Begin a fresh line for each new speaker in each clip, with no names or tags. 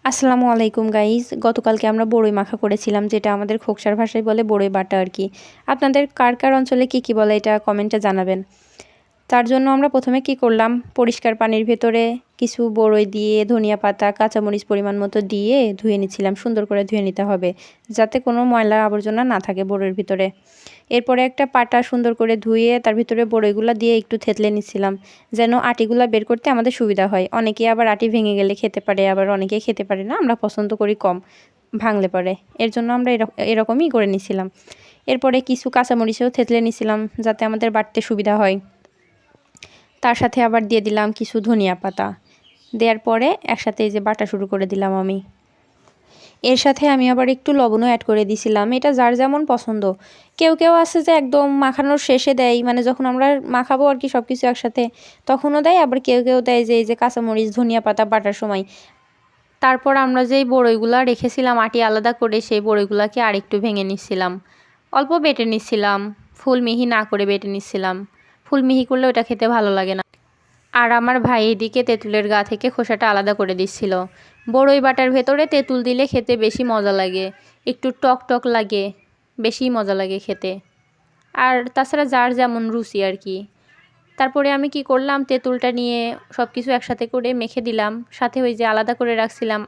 আসসালামু আলাইকুম গাইজ। গতকালকে আমরা বড়ই মাখা করেছিলাম, যেটা আমাদের খোকসার ভাষায় বলে বড়ই বাটা আর কি। আপনাদের কার কার অঞ্চলে কী বলে এটা কমেন্টে জানাবেন। তার জন্য আমরা প্রথমে কি করলাম, পরিষ্কার পানির ভেতরে কিছু বড়ই দিয়ে ধনিয়া পাতা কাঁচামরিচ পরিমাণ মতো দিয়ে ধুয়ে নিচ্ছিলাম। সুন্দর করে ধুয়ে নিতে হবে যাতে কোনো ময়লা আবর্জনা না থাকে বড়ইয়ের ভিতরে। এরপরে একটা পাটা সুন্দর করে ধুয়ে তার ভিতরে বড়ইগুলো দিয়ে একটু থেতলে নিচ্ছিলাম, যেন আটিগুলো বের করতে আমাদের সুবিধা হয়। অনেকে আবার আটি ভেঙে গেলে খেতে পারে, আবার অনেকেই খেতে পারে না। আমরা পছন্দ করি কম ভাঙলে পারে, এর জন্য আমরা এরকমই করে নিছিলাম। এরপরে কিছু কাঁচামরিচও থেতলে নিছিলাম যাতে আমাদের বাটতে সুবিধা হয়। তার সাথে আবার দিয়ে দিলাম কিছু ধনিয়া পাতা। দেওয়ার পরে একসাথে এই যে বাটা শুরু করে দিলাম আমি। এর সাথে আমি আবার একটু লবণও অ্যাড করে দিছিলাম, এটা যার যেমন পছন্দ। কেউ কেউ আছে যে একদম মাখানোর শেষে দেয়, মানে যখন আমরা মাখাবো আর কি সব কিছু একসাথে তখনও দেয়। আবার কেউ কেউ দেয় যে এই যে কাঁচামরিচ ধনিয়া পাতা বাটার সময়। তারপর আমরা যেই বড়ইগুলা রেখেছিলাম আটি আলাদা করে, সেই বড়ইগুলাকে আরেকটু ভেঙে নিচ্ছিলাম, অল্প বেটে নিচ্ছিলাম, ফুল মিহি না করে বেটে নিচ্ছিলাম। ফুল মিহি করলে ওটা খেতে ভালো লাগে না। আর আমার ভাই এদিকে তেঁতুলের গা থেকে খোসাটা আলাদা করে দিচ্ছিল। বড়ই বাটার ভেতরে তেঁতুল দিলে খেতে বেশি মজা লাগে, একটু টক টক লাগে, বেশি মজা লাগে খেতে। আর তাছাড়া যার যেমন রুচি আর কি। তারপরে আমি কি করলাম, তেঁতুলটা নিয়ে সব কিছু একসাথে করে মেখে দিলাম, সাথে ওই যে আলাদা করে রাখছিলাম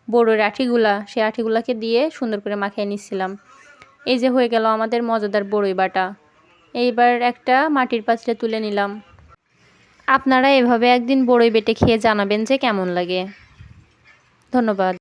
বড়ইয়ের আঠিগুলা, সেই আঠিগুলাকে দিয়ে সুন্দর করে মাখিয়ে নিচ্ছিলাম। এই যে হয়ে গেল আমাদের মজাদার বড়ই বাটা। এইবার একটা মাটির পাত্রে তুলে নিলাম। আপনারা এভাবে একদিন বড়ই বেটে খেয়ে জানাবেন যে কেমন লাগে। ধন্যবাদ।